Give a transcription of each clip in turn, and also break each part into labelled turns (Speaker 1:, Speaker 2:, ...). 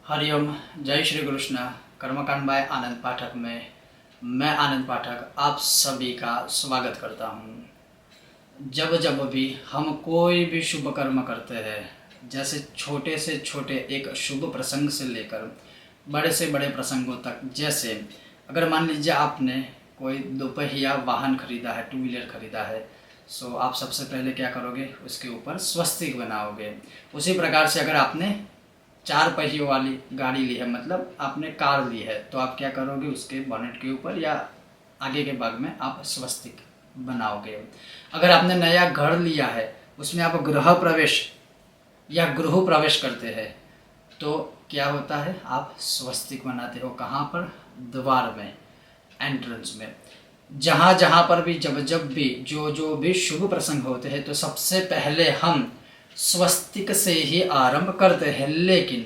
Speaker 1: हरिओम। जय श्री कृष्ण। कर्मकांड बाय आनंद पाठक में मैं आनंद पाठक आप सभी का स्वागत करता हूँ। जब जब भी हम कोई भी शुभ कर्म करते हैं, जैसे छोटे से छोटे एक शुभ प्रसंग से लेकर बड़े से बड़े प्रसंगों तक, जैसे अगर मान लीजिए आपने कोई दोपहिया वाहन खरीदा है, 2 व्हीलर खरीदा है, सो आप सबसे पहले क्या करोगे, उसके ऊपर स्वस्तिक बनाओगे। उसी प्रकार से अगर आपने 4 पहियों वाली गाड़ी ली है, मतलब आपने कार ली है, तो आप क्या करोगे, उसके बॉनेट के ऊपर या आगे के भाग में आप स्वस्तिक बनाओगे। अगर आपने नया घर लिया है, उसमें आप गृह प्रवेश या गृह प्रवेश करते हैं, तो क्या होता है, आप स्वस्तिक बनाते हो। कहाँ पर? द्वार में, एंट्रेंस में। जहाँ जहाँ पर भी जब भी जो भी शुभ प्रसंग होते हैं, तो सबसे पहले हम स्वस्तिक से ही आरंभ करते हैं। लेकिन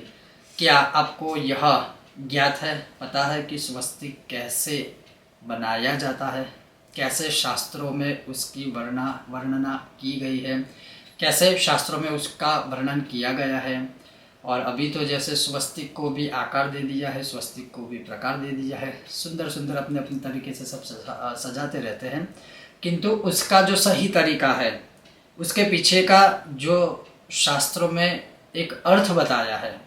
Speaker 1: क्या आपको यह ज्ञात है, पता है कि स्वस्तिक कैसे बनाया जाता है, कैसे शास्त्रों में उसकी वर्णना की गई है, कैसे शास्त्रों में उसका वर्णन किया गया है। और अभी तो जैसे स्वस्तिक को भी आकार दे दिया है, स्वस्तिक को भी प्रकार दे दिया है, सुंदर सुंदर अपने अपने तरीके से सब सजाते रहते हैं, किंतु उसका जो सही तरीका है, उसके पीछे का जो शास्त्रों में एक अर्थ बताया है,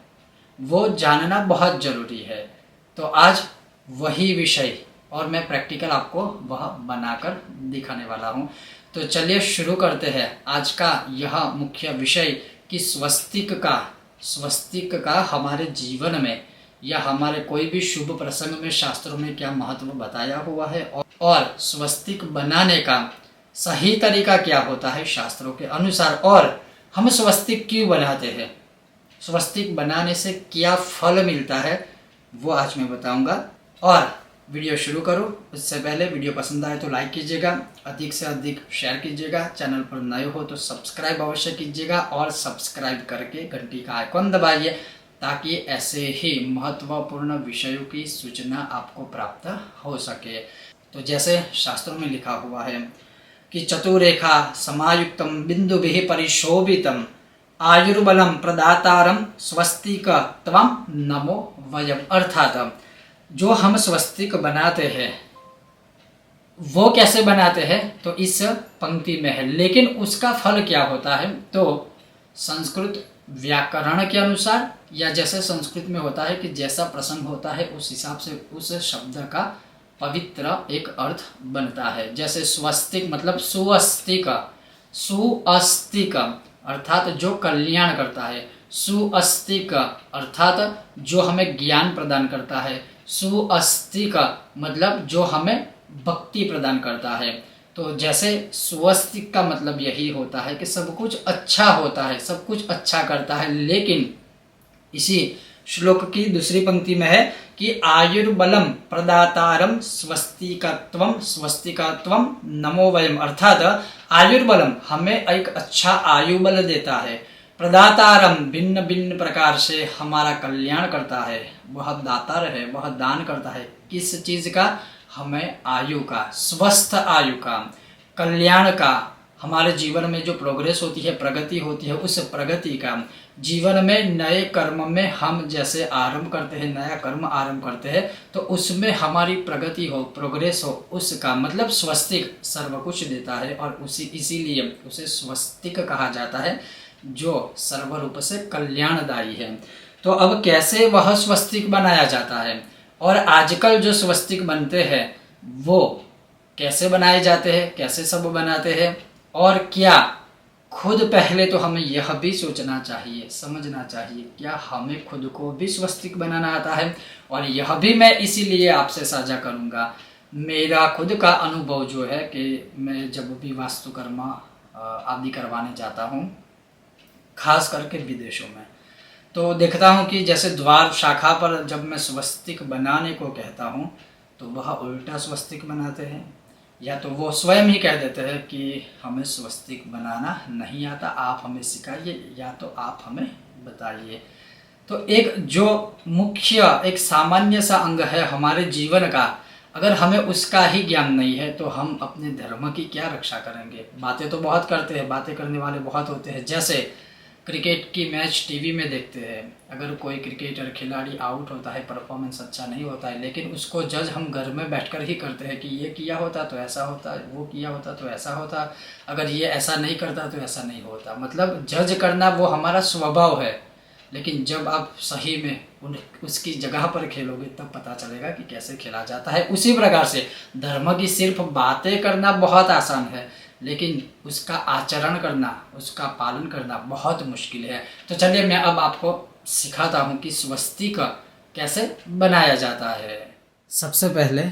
Speaker 1: वो जानना बहुत ज़रूरी है। तो आज वही विषय और मैं प्रैक्टिकल आपको वह बनाकर दिखाने वाला हूँ। तो चलिए शुरू करते हैं आज का यह मुख्य विषय कि स्वस्तिक का हमारे जीवन में या हमारे कोई भी शुभ प्रसंग में शास्त्रों में क्या महत्व बताया हुआ है, और स्वस्तिक बनाने का सही तरीका क्या होता है शास्त्रों के अनुसार, और हम स्वस्तिक क्यों बनाते हैं, स्वस्तिक बनाने से क्या फल मिलता है, वो आज मैं बताऊंगा। और वीडियो शुरू करूं उससे पहले वीडियो पसंद आए तो लाइक कीजिएगा, अधिक से अधिक शेयर कीजिएगा, चैनल पर नए हो तो सब्सक्राइब अवश्य कीजिएगा, और सब्सक्राइब करके घंटी का आइकॉन दबाइए ताकि ऐसे ही महत्वपूर्ण विषयों की सूचना आपको प्राप्त हो सके। तो जैसे शास्त्रों में लिखा हुआ है कि चतुरेखा समायुक्तम बिंदुभिः परिशोभितम आयुर्बलम प्रदातारम स्वस्तिक त्वं नमो वयम। अर्थात जो हम स्वस्तिक बनाते हैं वो कैसे बनाते हैं, तो इस पंक्ति में है। लेकिन उसका फल क्या होता है, तो संस्कृत व्याकरण के अनुसार, या जैसे संस्कृत में होता है कि जैसा प्रसंग होता है उस हिसाब से उस शब्द का पवित्र एक अर्थ बनता है। जैसे स्वस्तिक मतलब सुअस्तिक, सुअस्तिक अर्थात जो कल्याण करता है, सुअस्तिक अर्थात जो हमें ज्ञान प्रदान करता है, सुअस्तिक मतलब जो हमें भक्ति प्रदान करता है। तो जैसे स्वस्तिक का मतलब यही होता है कि सब कुछ अच्छा होता है, सब कुछ अच्छा करता है। लेकिन इसी श्लोक की दूसरी पंक्ति में है कि आयुर्बलम प्रदातारम स्वस्तिकत्वम नमो वयम। अर्थात आयुर्बलम हमें एक अच्छा आयुबल देता है, प्रदातारम भिन्न भिन्न प्रकार से हमारा कल्याण करता है, वह दातार है, वह दान करता है। किस चीज का? हमें आयु का, स्वस्थ आयु का, कल्याण का, हमारे जीवन में जो प्रोग्रेस होती है, प्रगति होती है, उस प्रगति का। जीवन में नए कर्म में हम जैसे आरंभ करते हैं, नया कर्म आरंभ करते हैं, तो उसमें हमारी प्रगति हो, प्रोग्रेस हो, उसका मतलब स्वस्तिक सर्व कुछ देता है, और इसीलिए उसे स्वस्तिक कहा जाता है, जो सर्वरूप से कल्याणदायी है। तो अब कैसे वह स्वस्तिक बनाया जाता है, और आजकल जो स्वस्तिक बनते हैं वो कैसे बनाए जाते हैं, कैसे सब बनाते हैं, और क्या खुद पहले तो हमें यह भी सोचना चाहिए, समझना चाहिए, क्या हमें खुद को भी स्वस्तिक बनाना आता है। और यह भी मैं इसीलिए आपसे साझा करूंगा, मेरा खुद का अनुभव जो है कि मैं जब भी वास्तुकर्म आदि करवाने जाता हूँ, खास करके विदेशों में, तो देखता हूँ कि जैसे द्वार शाखा पर जब मैं स्वस्तिक बनाने को कहता हूँ तो वह उल्टा स्वस्तिक बनाते हैं, या तो वो स्वयं ही कह देते हैं कि हमें स्वस्तिक बनाना नहीं आता, आप हमें सिखाइए, या तो आप हमें बताइए। तो एक जो मुख्य एक सामान्य सा अंग है हमारे जीवन का, अगर हमें उसका ही ज्ञान नहीं है तो हम अपने धर्म की क्या रक्षा करेंगे। बातें तो बहुत करते हैं, बातें करने वाले बहुत होते हैं, जैसे क्रिकेट की मैच टीवी में देखते हैं, अगर कोई क्रिकेटर खिलाड़ी आउट होता है, परफॉर्मेंस अच्छा नहीं होता है, लेकिन उसको जज हम घर में बैठकर ही करते हैं कि ये किया होता तो ऐसा होता, वो किया होता तो ऐसा होता, अगर ये ऐसा नहीं करता तो ऐसा नहीं होता। मतलब जज करना वो हमारा स्वभाव है। लेकिन जब आप सही में उसकी जगह पर खेलोगे तब पता चलेगा कि कैसे खेला जाता है। उसी प्रकार से धर्म की सिर्फ बातें करना बहुत आसान है, लेकिन उसका आचरण करना, उसका पालन करना बहुत मुश्किल है। तो चलिए मैं अब आपको सिखाता हूँ कि स्वस्तिक कैसे बनाया जाता है। सबसे पहले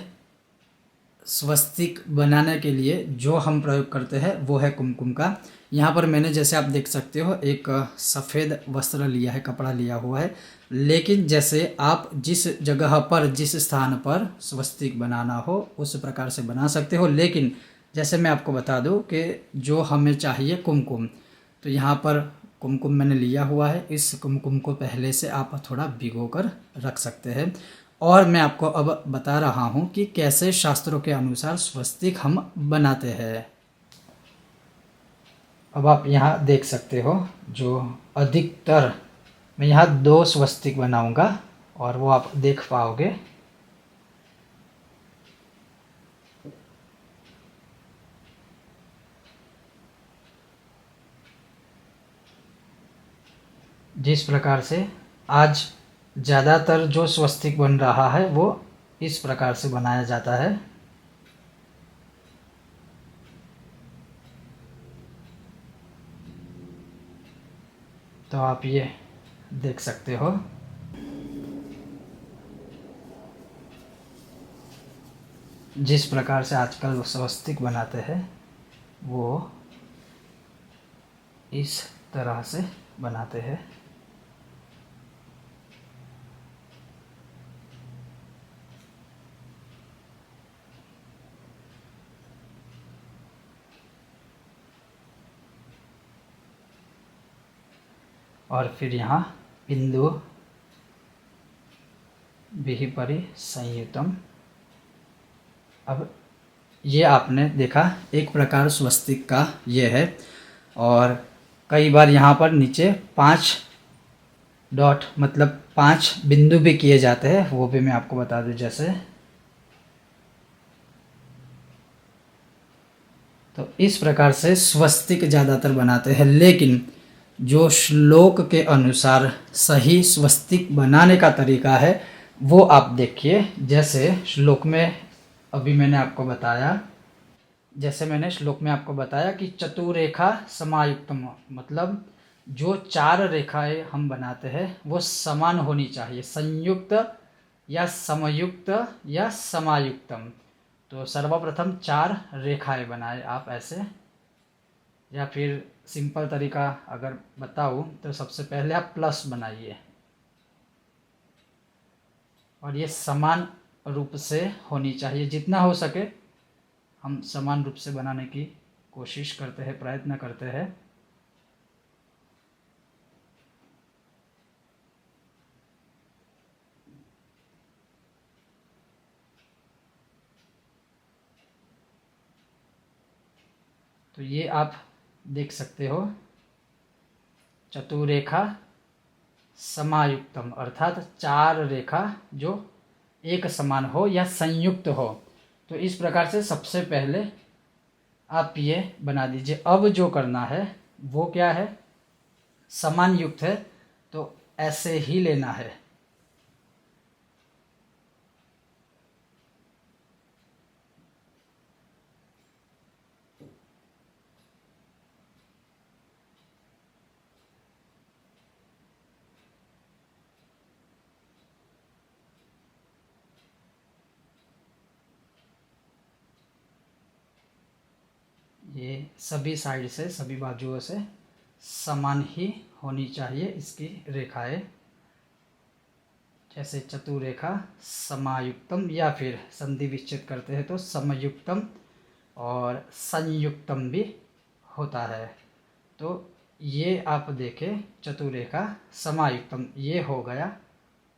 Speaker 1: स्वस्तिक बनाने के लिए जो हम प्रयोग करते हैं वो है कुमकुम का। यहाँ पर मैंने, जैसे आप देख सकते हो, एक सफ़ेद वस्त्र लिया है, कपड़ा लिया हुआ है। लेकिन जैसे आप जिस जगह पर, जिस स्थान पर स्वस्तिक बनाना हो उस प्रकार से बना सकते हो। लेकिन जैसे मैं आपको बता दूं कि जो हमें चाहिए कुमकुम, तो यहाँ पर कुमकुम मैंने लिया हुआ है। इस कुमकुम को पहले से आप थोड़ा भिगो कर रख सकते हैं। और मैं आपको अब बता रहा हूँ कि कैसे शास्त्रों के अनुसार स्वस्तिक हम बनाते हैं। अब आप यहाँ देख सकते हो, जो अधिकतर मैं यहाँ 2 स्वस्तिक बनाऊँगा और वो आप देख पाओगे। जिस प्रकार से आज ज़्यादातर जो स्वस्तिक बन रहा है वो इस प्रकार से बनाया जाता है। तो आप ये देख सकते हो। जिस प्रकार से आजकल स्वस्तिक बनाते हैं वो इस तरह से बनाते हैं। और फिर यहाँ बिंदु विहिपरि संयुतम। अब ये आपने देखा, एक प्रकार स्वस्तिक का ये है। और कई बार यहाँ पर नीचे 5 डॉट, मतलब 5 बिंदु भी किए जाते हैं, वो भी मैं आपको बता दूं। जैसे तो इस प्रकार से स्वस्तिक ज़्यादातर बनाते हैं। लेकिन जो श्लोक के अनुसार सही स्वस्तिक बनाने का तरीका है वो आप देखिए। जैसे श्लोक में अभी मैंने आपको बताया, जैसे मैंने श्लोक में आपको बताया कि चतुरेखा समायुक्तम, मतलब जो 4 रेखाएं हम बनाते हैं वो समान होनी चाहिए, संयुक्त या समयुक्त या समायुक्तम। तो सर्वप्रथम 4 रेखाएं बनाए आप ऐसे, या फिर सिंपल तरीका अगर बताऊं तो सबसे पहले आप प्लस बनाइए और ये समान रूप से होनी चाहिए। जितना हो सके हम समान रूप से बनाने की कोशिश करते हैं, प्रयत्न करते हैं। तो ये आप देख सकते हो, चतुरेखा समायुक्तम, अर्थात 4 रेखा जो एक समान हो या संयुक्त हो। तो इस प्रकार से सबसे पहले आप ये बना दीजिए। अब जो करना है वो क्या है, समान युक्त है तो ऐसे ही लेना है। ये सभी साइड से, सभी बाजुओं से समान ही होनी चाहिए इसकी रेखाएं। जैसे चतुरेखा समायुक्तम, या फिर संधि विच्छेद करते हैं तो समयुक्तम और संयुक्तम भी होता है। तो ये आप देखें, चतुरेखा समायुक्तम, ये हो गया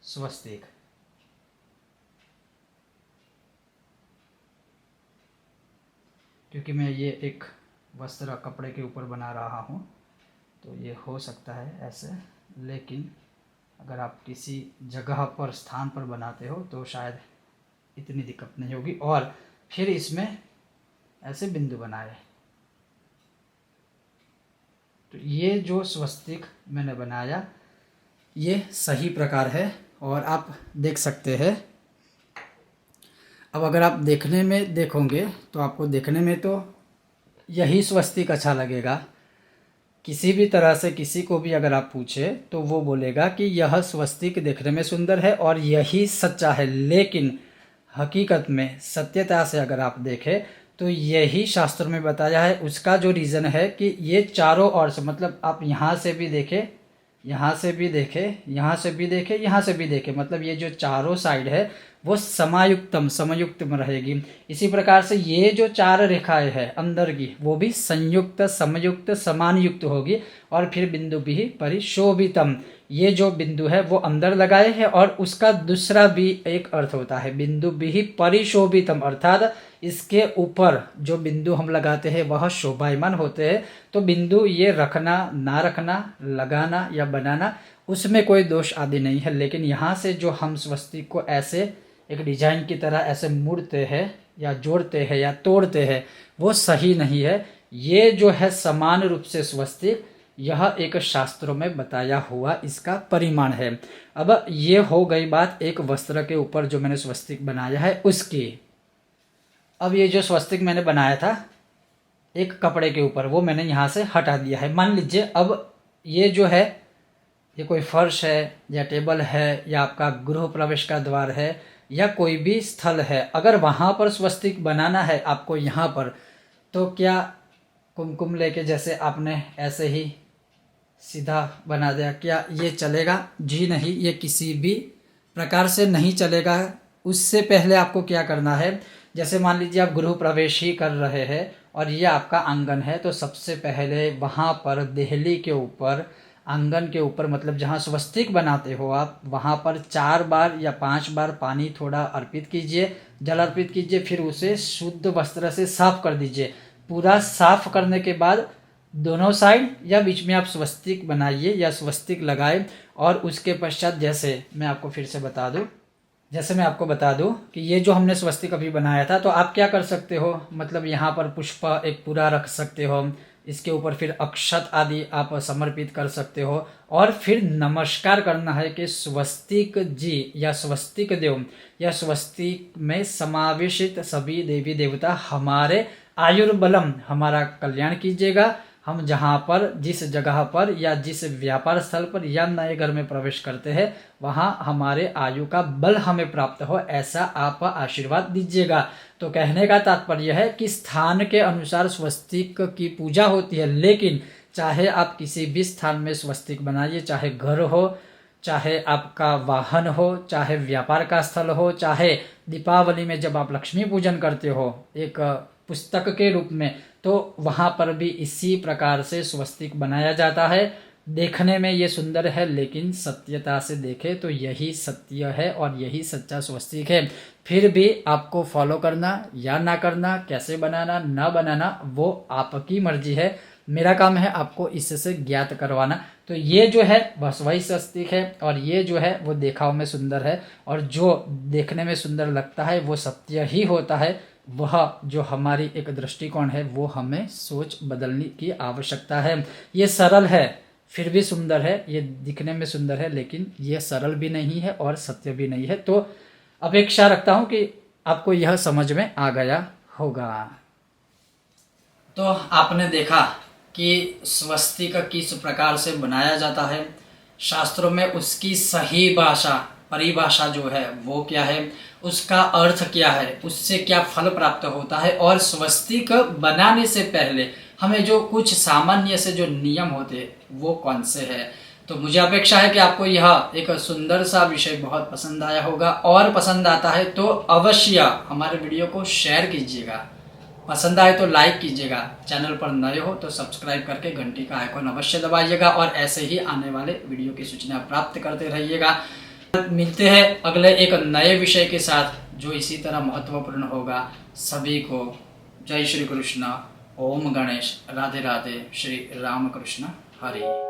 Speaker 1: स्वस्तिक। क्योंकि मैं ये एक वस्त्र कपड़े के ऊपर बना रहा हूँ तो ये हो सकता है ऐसे, लेकिन अगर आप किसी जगह पर स्थान पर बनाते हो तो शायद इतनी दिक्कत नहीं होगी। और फिर इसमें ऐसे बिंदु बनाए। तो ये जो स्वस्तिक मैंने बनाया ये सही प्रकार है और आप देख सकते हैं। अब अगर आप देखने में देखोगे तो आपको देखने में तो यही स्वस्तिक अच्छा लगेगा। किसी भी तरह से किसी को भी अगर आप पूछे तो वो बोलेगा कि यह स्वस्तिक देखने में सुंदर है और यही सच्चा है। लेकिन हकीकत में सत्यता से अगर आप देखें तो यही शास्त्र में बताया है। उसका जो रीज़न है कि ये चारों ओर से, मतलब आप यहाँ से भी देखें, यहाँ से भी देखें, यहाँ से भी देखें, यहाँ से भी देखें, मतलब ये जो चारों साइड है वो समयुक्त में रहेगी। इसी प्रकार से ये जो चार रेखाएं हैं अंदर की वो भी संयुक्त, समयुक्त, समान युक्त होगी। और फिर बिंदु भी परिशोभितम, ये जो बिंदु है वो अंदर लगाए हैं। और उसका दूसरा भी एक अर्थ होता है बिंदु भी परिशोभितम, अर्थात इसके ऊपर जो बिंदु हम लगाते हैं वह शोभायमान होते हैं। तो बिंदु ये रखना ना रखना, लगाना या बनाना, उसमें कोई दोष आदि नहीं है। लेकिन यहाँ से जो हम स्वस्तिक को ऐसे एक डिजाइन की तरह ऐसे मुड़ते हैं या जोड़ते हैं या तोड़ते हैं वो सही नहीं है। ये जो है समान रूप से स्वस्तिक, यह एक शास्त्रों में बताया हुआ इसका परिमाण है। अब ये हो गई बात एक वस्त्र के ऊपर जो मैंने स्वस्तिक बनाया है उसकी। अब ये जो स्वस्तिक मैंने बनाया था एक कपड़े के ऊपर, वो मैंने यहाँ से हटा दिया है। मान लीजिए अब ये जो है ये कोई फर्श है या टेबल है या आपका गृह प्रवेश का द्वार है या कोई भी स्थल है, अगर वहाँ पर स्वस्तिक बनाना है आपको यहाँ पर, तो क्या कुमकुम लेके जैसे आपने ऐसे ही सीधा बना दिया, क्या ये चलेगा? जी नहीं, ये किसी भी प्रकार से नहीं चलेगा। उससे पहले आपको क्या करना है, जैसे मान लीजिए आप गृह प्रवेश ही कर रहे हैं और ये आपका आंगन है, तो सबसे पहले वहाँ पर देहली के ऊपर, आंगन के ऊपर, मतलब जहाँ स्वस्तिक बनाते हो आप, वहाँ पर 4 बार या 5 बार पानी थोड़ा अर्पित कीजिए, जल अर्पित कीजिए। फिर उसे शुद्ध वस्त्र से साफ कर दीजिए। पूरा साफ करने के बाद दोनों साइड या बीच में आप स्वस्तिक बनाइए या स्वस्तिक लगाए। और उसके पश्चात जैसे मैं आपको फिर से बता दूं, जैसे मैं आपको बता दूं कि ये जो हमने स्वस्तिक अभी बनाया था, तो आप क्या कर सकते हो, मतलब यहाँ पर पुष्प एक पूरा रख सकते हो, इसके ऊपर फिर अक्षत आदि आप समर्पित कर सकते हो। और फिर नमस्कार करना है कि स्वस्तिक जी या स्वस्तिक देव या स्वस्तिक में समावेशित सभी देवी देवता हमारे आयुर्बलम, हमारा कल्याण कीजिएगा। हम जहाँ पर, जिस जगह पर या जिस व्यापार स्थल पर या नए घर में प्रवेश करते हैं वहाँ हमारे आयु का बल हमें प्राप्त हो, ऐसा आप आशीर्वाद दीजिएगा। तो कहने का तात्पर्य है कि स्थान के अनुसार स्वस्तिक की पूजा होती है, लेकिन चाहे आप किसी भी स्थान में स्वस्तिक बनाइए, चाहे घर हो, चाहे आपका वाहन हो, चाहे व्यापार का स्थल हो, चाहे दीपावली में जब आप लक्ष्मी पूजन करते हो एक पुस्तक के रूप में, तो वहाँ पर भी इसी प्रकार से स्वस्तिक बनाया जाता है। देखने में ये सुंदर है, लेकिन सत्यता से देखें तो यही सत्य है और यही सच्चा स्वस्तिक है। फिर भी आपको फॉलो करना या ना करना, कैसे बनाना ना बनाना, वो आपकी मर्जी है। मेरा काम है आपको इससे ज्ञात करवाना। तो ये जो है बस वही स्वस्तिक है और ये जो है वो देखाव में सुंदर है, और जो देखने में सुंदर लगता है वो सत्य ही होता है। वह जो हमारी एक दृष्टिकोण है वो हमें सोच बदलने की आवश्यकता है। ये सरल है फिर भी सुंदर है, ये दिखने में सुंदर है, लेकिन ये सरल भी नहीं है और सत्य भी नहीं है। तो अपेक्षा रखता हूँ कि आपको यह समझ में आ गया होगा। तो आपने देखा कि स्वस्तिक किस प्रकार से बनाया जाता है, शास्त्रों में उसकी सही भाषा, परिभाषा जो है वो क्या है, उसका अर्थ क्या है, उससे क्या फल प्राप्त होता है, और स्वस्तिक बनाने से पहले हमें जो कुछ सामान्य से जो नियम होते हैं वो कौन से हैं। तो मुझे अपेक्षा है कि आपको यह एक सुंदर सा विषय बहुत पसंद आया होगा, और पसंद आता है तो अवश्य हमारे वीडियो को शेयर कीजिएगा, पसंद आए तो लाइक कीजिएगा, चैनल पर नए हो तो सब्सक्राइब करके घंटी का आइकॉन अवश्य दबाइएगा, और ऐसे ही आने वाले वीडियो की सूचना प्राप्त करते रहिएगा। मिलते हैं अगले एक नए विषय के साथ जो इसी तरह महत्वपूर्ण होगा। सभी को जय श्री कृष्ण, ओम गणेश, राधे राधे, श्री राम कृष्ण हरि।